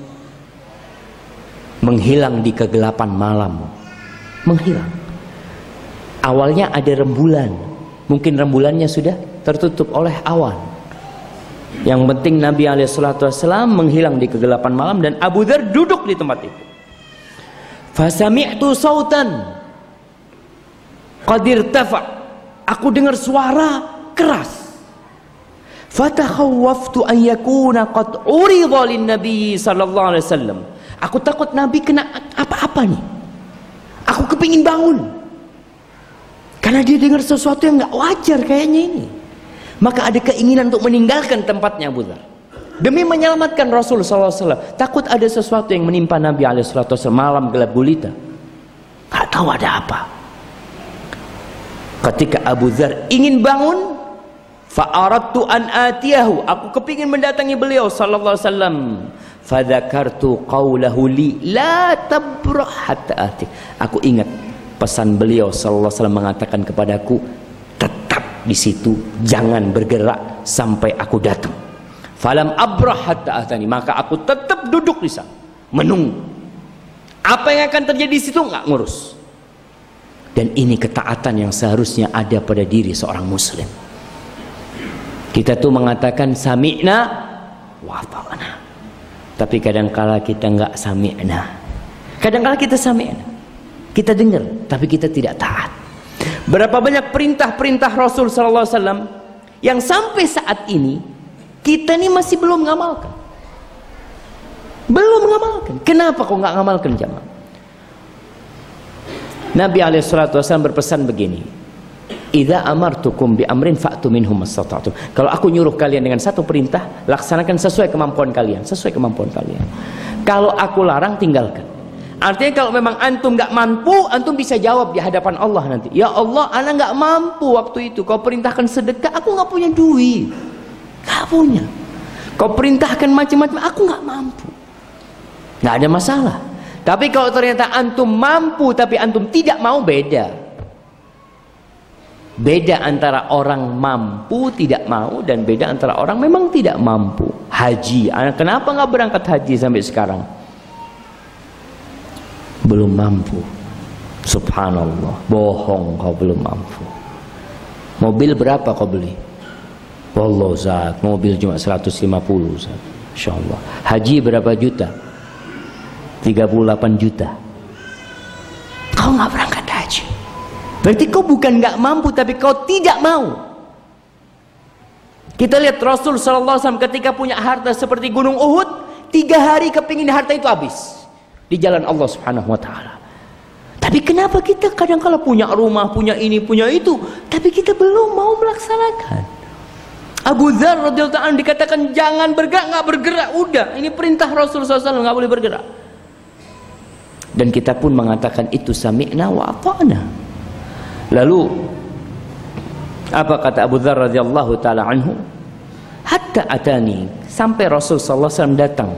[SPEAKER 2] menghilang di kegelapan malam. Menghilang. Awalnya ada rembulan. Mungkin rembulannya sudah tertutup oleh awan. Yang penting Nabi SAW menghilang di kegelapan malam dan Abu Dzar duduk di tempat itu. Fasami'tu sautan qad irtafa. Aku dengar suara keras. Fatakhawwaftu an yakuna qad urida lin Nabi sallallahu alaihi wasallam. Aku takut Nabi kena apa-apa nih. Aku kepingin bangun. Karena dia dengar sesuatu yang nggak wajar kayaknya ini. Maka ada keinginan untuk meninggalkan tempatnya Abu Dzar demi menyelamatkan Rasul SAW. Takut ada sesuatu yang menimpa Nabi SAW malam gelap gulita, nggak tahu ada apa. Ketika Abu Dzar ingin bangun, fa'aradtu an atiyahu, aku kepingin mendatangi beliau sallallahu alaihi wasallam. Fadzakartu qaulahu li la tabrah hatta atik. Aku ingat pesan beliau sallallahu alaihi wasallam mengatakan kepadaku, di situ jangan bergerak sampai aku datang. Falam abrah hatta atani, maka aku tetap duduk di sana menunggu. Apa yang akan terjadi di situ nggak ngurus. Dan ini ketaatan yang seharusnya ada pada diri seorang muslim. Kita tuh mengatakan sami'na wa ata'na, tapi kadangkala kita nggak sami'na. Kadangkala kita sami'na, kita dengar tapi kita tidak taat. Berapa banyak perintah-perintah Rasul sallallahu alaihi wasallam yang sampai saat ini kita ini masih belum mengamalkan. Belum mengamalkan. Kenapa kok nggak ngamalkan jamaah? Nabi SAW berpesan begini, idza amartukum bi amrin fa'tu minhum mastata'tum. Kalau aku nyuruh kalian dengan satu perintah, laksanakan sesuai kemampuan kalian, sesuai kemampuan kalian. Kalau aku larang, tinggalkan. Artinya kalau memang antum nggak mampu, antum bisa jawab di hadapan Allah nanti, ya Allah, ana nggak mampu waktu itu. Kau perintahkan sedekah, aku nggak punya duit, nggak punya. Kau perintahkan macam-macam, aku nggak mampu. Nggak ada masalah. Tapi kalau ternyata antum mampu tapi antum tidak mau, beda. Beda antara orang mampu tidak mau dan beda antara orang memang tidak mampu. Haji, kenapa nggak berangkat haji sampai sekarang? Belum mampu. Subhanallah, bohong, kau belum mampu. Mobil berapa kau beli? Wallah Ustaz, mobil cuma 150 Ustaz. Insyaallah. Haji berapa juta? 38 juta. Kau nggak berangkat haji. Berarti kau bukan nggak mampu, tapi kau tidak mau. Kita lihat Rasul SAW ketika punya harta seperti gunung Uhud, 3 hari kepingin harta itu habis di jalan Allah Subhanahu Wa Taala. Tapi kenapa kita kadang-kala punya rumah, punya ini, punya itu, tapi kita belum mau melaksanakan? Abu Dzar radhiyallahu anhu dikatakan jangan bergerak, nggak bergerak. Udah, ini perintah Rasul SAW, nggak boleh bergerak. Dan kita pun mengatakan itu sami'na wa ata'na. Lalu apa kata Abu Dzar radhiyallahu taala anhu? Hatta atani, sampai Rasul sallallahu alaihi wasallam datang.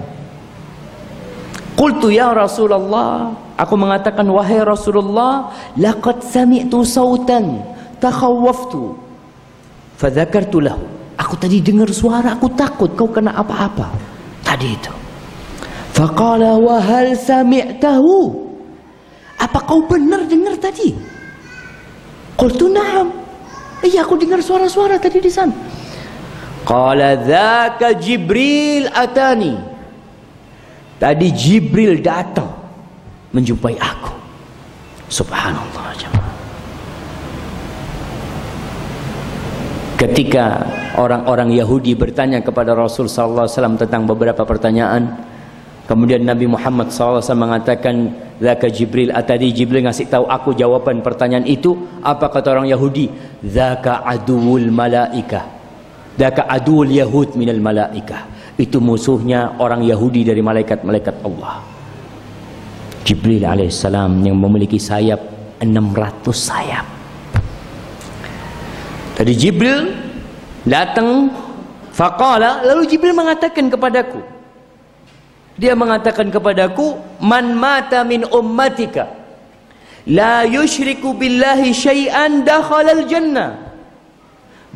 [SPEAKER 2] Qultu ya Rasulullah, aku mengatakan wahai Rasulullah, laqad sami'tu sautan takhawwaftu fadzakartu lahu. Aku tadi dengar suara, aku takut kau kena apa-apa tadi itu. Faqala wa hal sami'tahu, apa kau benar dengar tadi? Qultu na'am, iya aku dengar suara-suara tadi di sana. Qala dzaka Jibril atani, tadi Jibril datang menjumpai aku. Subhanallah jemaah. Ketika orang-orang Yahudi bertanya kepada Rasul sallallahu alaihi wasallam tentang beberapa pertanyaan, kemudian Nabi Muhammad SAW mengatakan, "Dzaka Jibril atadi." Jibril ngasih tahu aku jawaban pertanyaan itu. Apa kata orang Yahudi? "Dzaka aduwul malaikah." "Dzaka aduwul yahud minal malaikah." Itu musuhnya orang Yahudi dari malaikat-malaikat Allah. Jibril alaihissalam yang memiliki sayap 600 sayap. Tadi Jibril datang, faqala, lalu Jibril mengatakan kepadaku, dia mengatakan kepadaku, man mata min ummatika la yushriku billahi syai'an dakhalal jannah.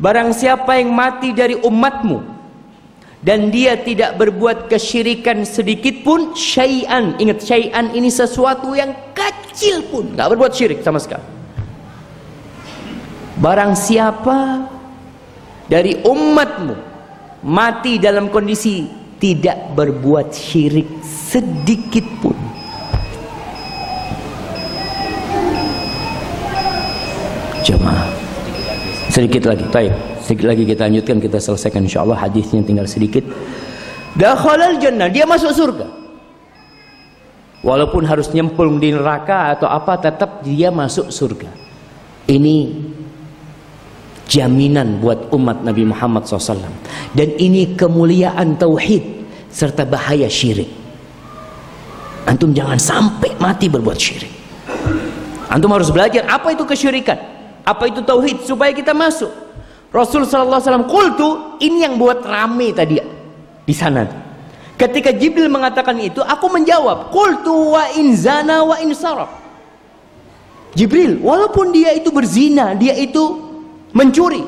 [SPEAKER 2] Barang siapa yang mati dari umatmu dan dia tidak berbuat kesyirikan sedikit pun, syai'an, ingat syai'an ini sesuatu yang kecil pun, tidak berbuat syirik sama sekali. Barang siapa dari umatmu mati dalam kondisi tidak berbuat syirik sedikit pun, jemaah, sedikit lagi, baik, sedikit lagi kita lanjutkan, kita selesaikan insyaallah hadisnya, tinggal sedikit. Dakhalal jannah, dia masuk surga. Walaupun harus nyemplung di neraka atau apa, tetap dia masuk surga. Ini jaminan buat umat Nabi Muhammad SAW. Dan ini kemuliaan tauhid serta bahaya syirik. Antum jangan sampai mati berbuat syirik. Antum harus belajar apa itu kesyirikan, apa itu tauhid, supaya kita masuk. Rasul SAW qultu, ini yang buat rame tadi di sana. Ketika Jibril mengatakan itu, aku menjawab, qultu wa in zana wa in saraq. Jibril, walaupun dia itu berzina, dia itu mencuri,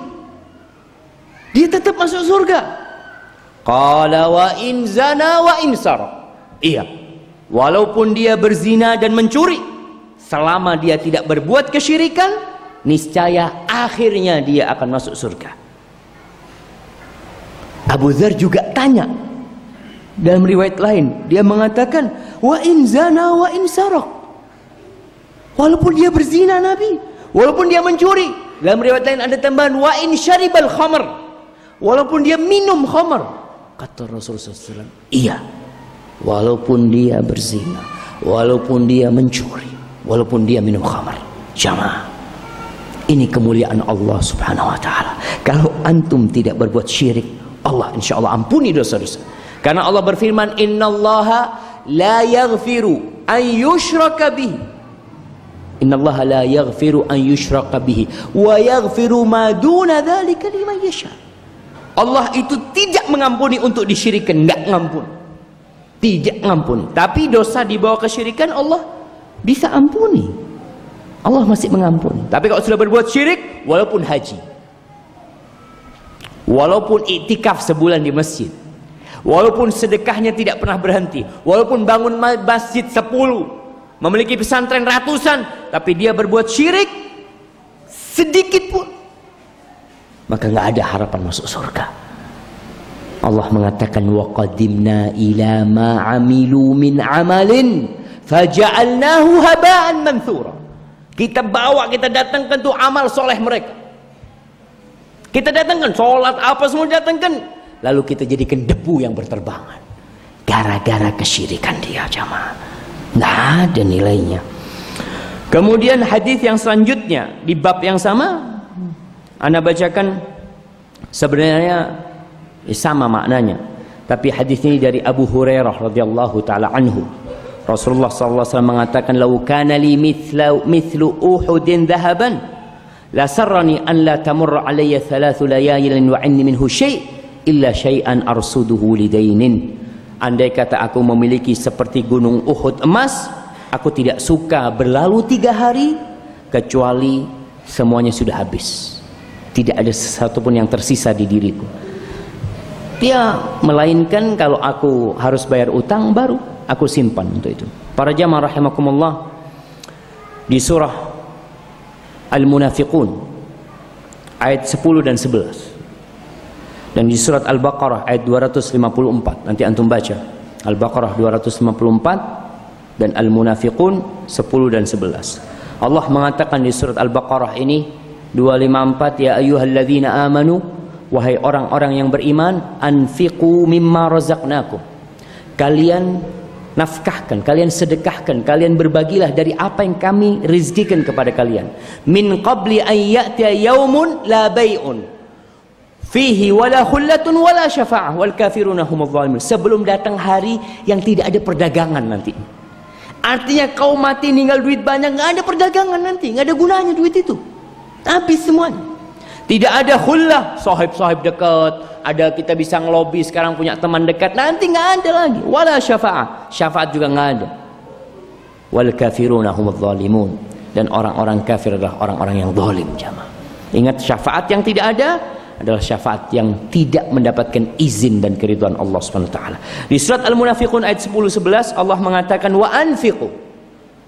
[SPEAKER 2] dia tetap masuk surga. Qala wa in zana wa in saraq. Iya, walaupun dia berzina dan mencuri, selama dia tidak berbuat kesyirikan, niscaya akhirnya dia akan masuk surga. Abu Dzar juga tanya dalam riwayat lain, dia mengatakan wa in zana wa in saraq. Walaupun dia berzina Nabi, walaupun dia mencuri. Dalam riwayat lain ada tambahan wa in syaribal khamr, walaupun dia minum khamr. Kata Rasulullah SAW, iya, walaupun dia berzina, walaupun dia mencuri, walaupun dia minum khamar. Jamaah, ini kemuliaan Allah subhanahu wa ta'ala. Kalau antum tidak berbuat syirik, Allah insya Allah ampuni dosa-dosa. Karena Allah berfirman, innallaha la yaghfiru an yushraka bihi, innallaha la yaghfiru an yushraka bihi wa yaghfiru ma duna dzalika liman yasha. Allah itu tidak mengampuni untuk disyirikan, enggak ngampun, tidak ngampuni. Tapi dosa dibawa kesyirikan Allah bisa ampuni, Allah masih mengampuni. Tapi kalau sudah berbuat syirik, walaupun haji, walaupun iktikaf sebulan di masjid, walaupun sedekahnya tidak pernah berhenti, walaupun bangun masjid 10, memiliki pesantren ratusan, tapi dia berbuat syirik sedikit pun, maka nggak ada harapan masuk surga. Allah mengatakan, wa qadimna ila ma amilu min amalin faja'alnahu haba'an manthura. Kita bawa, kita datangkan tuh amal soleh mereka, kita datangkan sholat apa semua datangkan, lalu kita jadikan debu yang berterbangan gara-gara kesyirikan dia. Jamaah, nggak ada nilainya. Kemudian hadis yang selanjutnya di bab yang sama, Anda bacakan, sebenarnya sama maknanya, tapi hadis ini dari Abu Hurairah radhiyallahu taala anhu. Rasulullah sallallahu alaihi wasallam mengatakan, "Lau kana li mithlu Uhudin dhahaban la sarrani an la tamurra alayya 3 layalin wa inni minhu syai' illa syai'an arsuduhu lidainin." Andai kata aku memiliki seperti gunung Uhud emas, aku tidak suka berlalu 3 hari kecuali semuanya sudah habis, tidak ada sesuatu pun yang tersisa di diriku. Dia melainkan kalau aku harus bayar utang baru aku simpan untuk itu. Para jamaah rahimakumullah, di surah Al-Munafiqun ayat 10 dan 11, dan di surat Al-Baqarah ayat 254, nanti antum baca Al-Baqarah 254 dan Al-Munafiqun 10 dan 11. Allah mengatakan di surat Al-Baqarah ini 254, ya ayyuhalladzina amanu, wahai orang-orang yang beriman, anfiqu mimma razaqnakum, kalian nafkahkan, kalian sedekahkan, kalian berbagilah dari apa yang kami rizkikan kepada kalian. Min qabli an ya'tiya yaumun la bai'un fihi wala khullatun wala syafa'ah wal kafiruna humudz zalimun. Sebelum datang hari yang tidak ada perdagangan nanti. Artinya kau mati ninggal duit banyak, nggak ada perdagangan nanti, nggak ada gunanya duit itu, habis semuanya. Tidak ada khullah, sahib-sahib dekat, ada kita bisa ngelobi sekarang punya teman dekat, nanti nggak ada lagi. Wala syafa'ah, syafaat juga nggak ada. Wal kafiruna humudz zalimun, dan orang-orang kafir adalah orang-orang yang zalim. Jamaah, ingat, syafaat yang tidak ada adalah syafaat yang tidak mendapatkan izin dan keridhaan Allah Subhanahu wa taala. Di surat Al-Munafiqun ayat 10-11 Allah mengatakan wa anfiqu.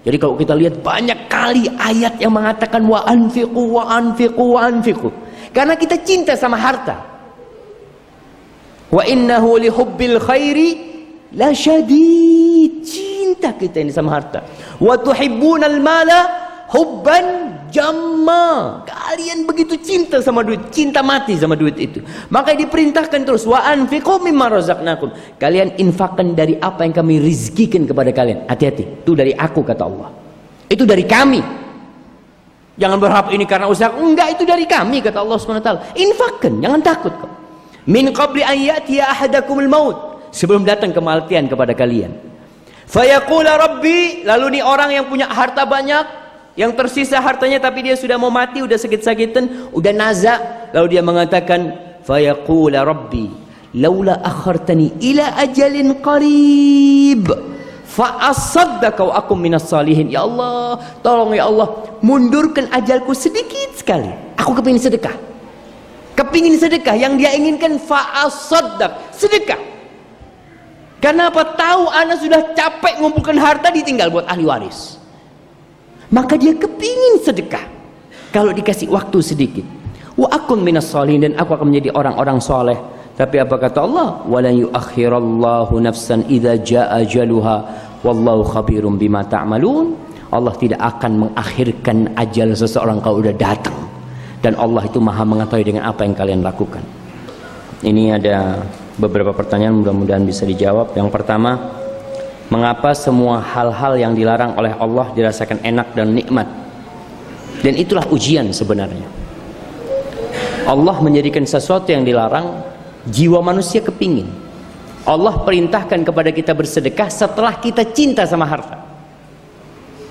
[SPEAKER 2] Jadi kalau kita lihat banyak kali ayat yang mengatakan wa anfiqu wa anfiqu wa anfiqu, karena kita cinta sama harta. Wa innahu li hubbil khairi la syadid, cinta kita ini sama harta. Wa tuhibbunal mala hubban jamma, kalian begitu cinta sama duit, cinta mati sama duit itu. Maka diperintahkan terus wa anfiqu mimma razaqnakum, kalian infakkan dari apa yang kami rizkikan kepada kalian. Hati-hati, itu dari aku kata Allah, itu dari kami. Jangan berharap ini karena usaha, enggak, itu dari kami kata Allah SWT. Infakkan, jangan takut kok. Min qabli an ya'tiya ahadakumul maut, sebelum datang kematian kepada kalian. Fayaqula rabbi, lalu nih orang yang punya harta banyak, yang tersisa hartanya tapi dia sudah mau mati, udah sakit-sakitan, udah nazak, lalu dia mengatakan fayaqula rabbi laula akhartani ila ajalin qarib fa asaddaqa wa akum minas salihin. Ya Allah, tolong ya Allah, mundurkan ajalku sedikit sekali, aku kepingin sedekah, kepingin sedekah. Yang dia inginkan fa asaddaq, sedekah. Karena apa? Tahu anak sudah capek ngumpulkan harta, ditinggal buat ahli waris, maka dia kepingin sedekah kalau dikasih waktu sedikit. Wa akun minas salihin, dan aku akan menjadi orang-orang soleh. Tapi apa kata Allah? Walan yuakhirallahu nafsan idza jaa ajaluha wallahu khabirum bima ta'malun. Allah tidak akan mengakhirkan ajal seseorang kalau sudah datang, dan Allah itu maha mengetahui dengan apa yang kalian lakukan. Ini ada beberapa pertanyaan, mudah-mudahan bisa dijawab. Yang pertama, Mengapa semua hal-hal yang dilarang oleh Allah dirasakan enak dan nikmat? Dan itulah ujian sebenarnya. Allah menjadikan sesuatu yang dilarang, jiwa manusia kepingin. Allah perintahkan kepada kita bersedekah setelah kita cinta sama harta.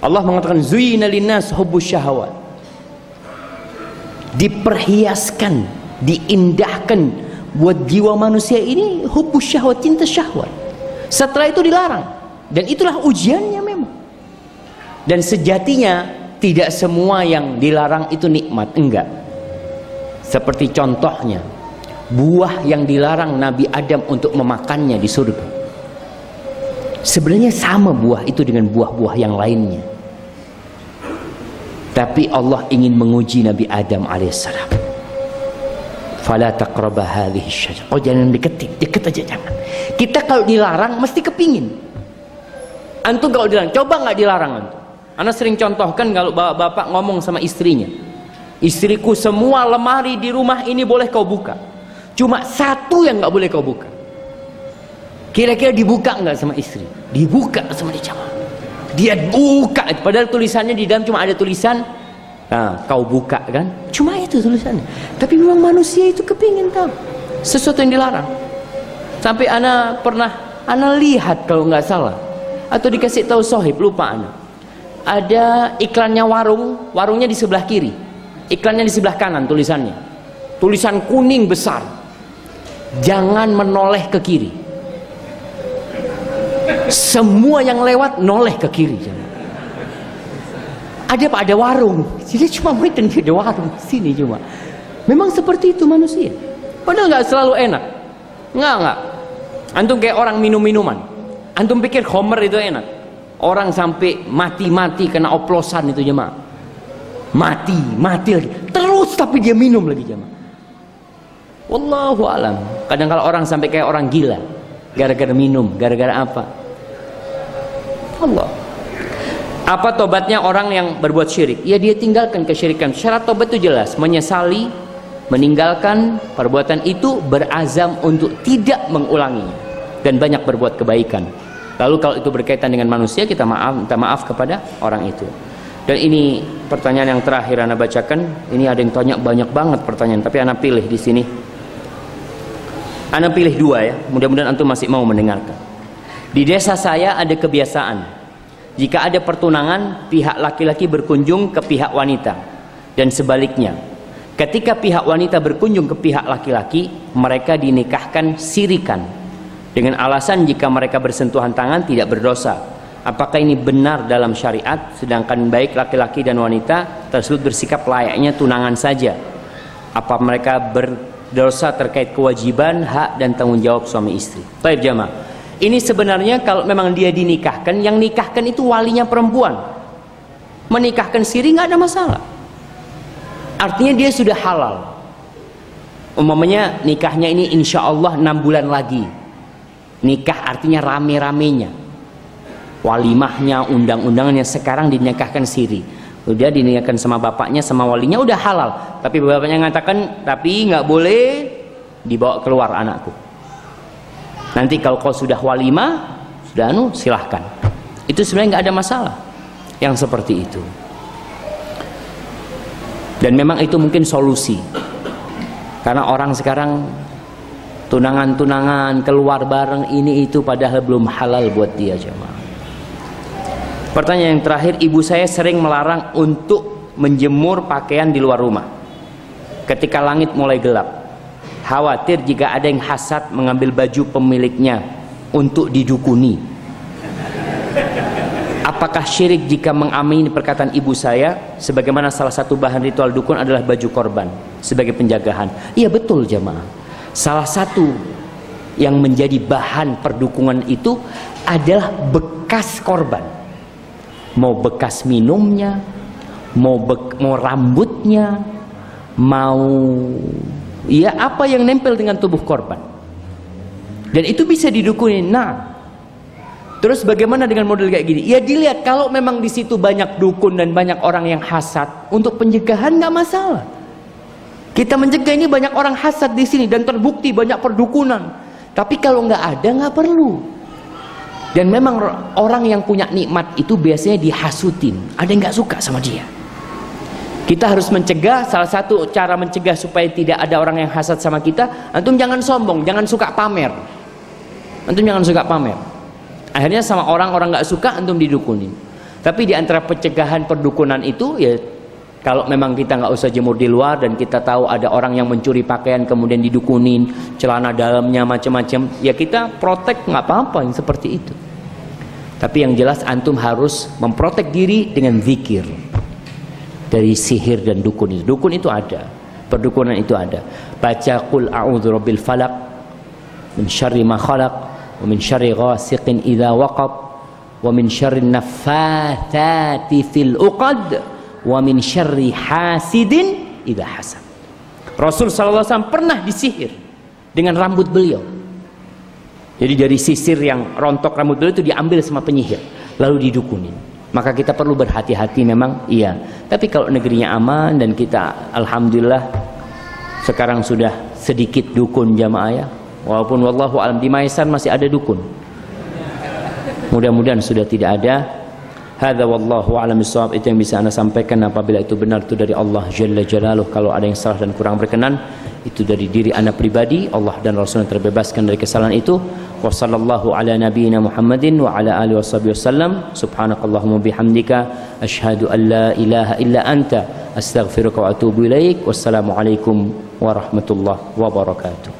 [SPEAKER 2] Allah mengatakan zuyyina linnas hubbus syahawat. Diperhiaskan, diindahkan buat jiwa manusia ini hubbus syahwat, cinta syahwat. Setelah itu dilarang. Dan itulah ujiannya memang. Dan sejatinya tidak semua yang dilarang itu nikmat, enggak. Seperti contohnya buah yang dilarang Nabi Adam untuk memakannya di surga. Sebenarnya sama buah itu dengan buah-buah yang lainnya. Tapi Allah ingin menguji Nabi Adam alaihissalam. Fala taqraba hadhihi syajarah. Oh, jangan deket aja jangan. Kita kalau dilarang mesti kepingin. Antum kalau dilarang, coba nggak dilarang antum. Ana sering contohkan kalau bapak ngomong sama istrinya, istriku semua lemari di rumah ini boleh kau buka, cuma satu yang nggak boleh kau buka. Kira-kira dibuka nggak sama istri? Dibuka sama dia. Dia buka, padahal tulisannya di dalam cuma ada tulisan, nah, kau buka kan? Cuma itu tulisannya. Tapi memang manusia itu kepingin tahu sesuatu yang dilarang. Sampai ana lihat kalau nggak salah, atau dikasih tahu sohib, lupa ana. Ada iklannya warungnya di sebelah kiri, iklannya di sebelah kanan tulisannya. Tulisan kuning besar, jangan menoleh ke kiri. Semua yang lewat noleh ke kiri. Ada apa? Ada warung. Jadi cuma mungkin ada warung sini cuma. Memang seperti itu manusia. Padahal nggak selalu enak. Nggak. Antum kayak orang minum minuman. Antum pikir Homer itu enak. Orang sampai mati kena oplosan itu jemaah. Mati lagi. Terus tapi dia minum lagi jemaah. Wallahu alam. Kadang kalau orang sampai kayak orang gila, gara-gara minum, gara-gara apa? Allah. Apa tobatnya orang yang berbuat syirik? Ya dia tinggalkan kesyirikan. Syarat tobat itu jelas, menyesali, meninggalkan perbuatan itu, berazam untuk tidak mengulanginya dan banyak berbuat kebaikan. Lalu kalau itu berkaitan dengan manusia, kita minta maaf kepada orang itu. Dan ini pertanyaan yang terakhir Anda bacakan. Ini ada yang tanya banyak banget pertanyaan, tapi Anda pilih di sini. Anda pilih dua ya. Mudah-mudahan antum masih mau mendengarkan. Di desa saya ada kebiasaan, jika ada pertunangan, pihak laki-laki berkunjung ke pihak wanita, dan sebaliknya. Ketika pihak wanita berkunjung ke pihak laki-laki, mereka dinikahkan sirikan dengan alasan jika mereka bersentuhan tangan tidak berdosa. Apakah ini benar dalam syariat? Sedangkan baik laki-laki dan wanita tersebut bersikap layaknya tunangan saja. Apa mereka berdosa terkait kewajiban, hak dan tanggung jawab suami istri? Baik jamaah. Ini sebenarnya kalau memang dia dinikahkan, yang nikahkan itu walinya perempuan. Menikahkan siri nggak ada masalah. Artinya dia sudah halal. Umpamanya nikahnya ini insya Allah 6 bulan lagi. Nikah artinya rame-ramenya. Walimahnya, undang-undangannya, sekarang dinikahkan siri. Udah dinikahkan sama bapaknya, sama walinya, udah halal. Tapi bapaknya mengatakan, tapi nggak boleh dibawa keluar anakku. Nanti kalau kau sudah walimah, sudah silahkan. Itu sebenarnya nggak ada masalah yang seperti itu. Dan memang itu mungkin solusi. Karena orang sekarang tunangan-tunangan, keluar bareng ini itu padahal belum halal buat dia jemaah. Pertanyaan yang terakhir, ibu saya sering melarang untuk menjemur pakaian di luar rumah ketika langit mulai gelap. Khawatir jika ada yang hasad mengambil baju pemiliknya untuk didukuni. Apakah syirik jika mengamini perkataan ibu saya, sebagaimana salah satu bahan ritual dukun adalah baju korban sebagai penjagaan? Iya betul jamaah. Salah satu yang menjadi bahan perdukungan itu adalah bekas korban. Mau bekas minumnya, mau rambutnya, mau ya apa yang nempel dengan tubuh korban. Dan itu bisa didukunin. Nah, terus bagaimana dengan model kayak gini? Ya dilihat kalau memang di situ banyak dukun dan banyak orang yang hasad, untuk pencegahan nggak masalah. Kita mencegah ini banyak orang hasad di sini dan terbukti banyak perdukunan. Tapi kalau nggak ada nggak perlu. Dan memang orang yang punya nikmat itu biasanya dihasutin, ada yang nggak suka sama dia. Kita harus mencegah, salah satu cara mencegah supaya tidak ada orang yang hasad sama kita, antum jangan sombong, jangan suka pamer. Antum jangan suka pamer. Akhirnya sama orang-orang nggak suka, antum didukunin. Tapi di antara pencegahan perdukunan itu, ya kalau memang kita nggak usah jemur di luar dan kita tahu ada orang yang mencuri pakaian kemudian didukunin, celana dalamnya macam-macam, ya kita protek, nggak apa-apa yang seperti itu. Tapi yang jelas antum harus memprotek diri dengan zikir dari sihir dan dukun itu. Dukun itu ada, perdukunan itu ada. Baca qul a'udzu rabbil falaq min syarri ma khalaq wa min syarri ghasiqin idza waqab wa min syarri naffatsati fil uqad wa min syarri hasidin idza hasad. Rasul sallallahu alaihi wasallam pernah disihir dengan rambut beliau. Jadi dari sisir yang rontok rambut beliau itu diambil sama penyihir lalu didukunin. Maka kita perlu berhati-hati memang, iya. Tapi kalau negerinya aman dan kita alhamdulillah sekarang sudah sedikit dukun jamaah ya. Walaupun wallahu alam di Maisan masih ada dukun. Mudah-mudahan sudah tidak ada. Hadza wallahu a'lam bissawab. Itu yang bisa Anda sampaikan. Apabila itu benar itu dari Allah Jalla Jalaluh. Kalau ada yang salah dan kurang berkenan, itu dari diri Anda pribadi. Allah dan Rasulnya terbebaskan dari kesalahan itu. Wa sallallahu ala nabiyyina Muhammadin wa ala alihi wasallam. Subhanakallahumma bihamdika asyhadu an la ilaha illa anta astaghfiruka wa atubu ilaik. Wassalamualaikum warahmatullahi wabarakatuh.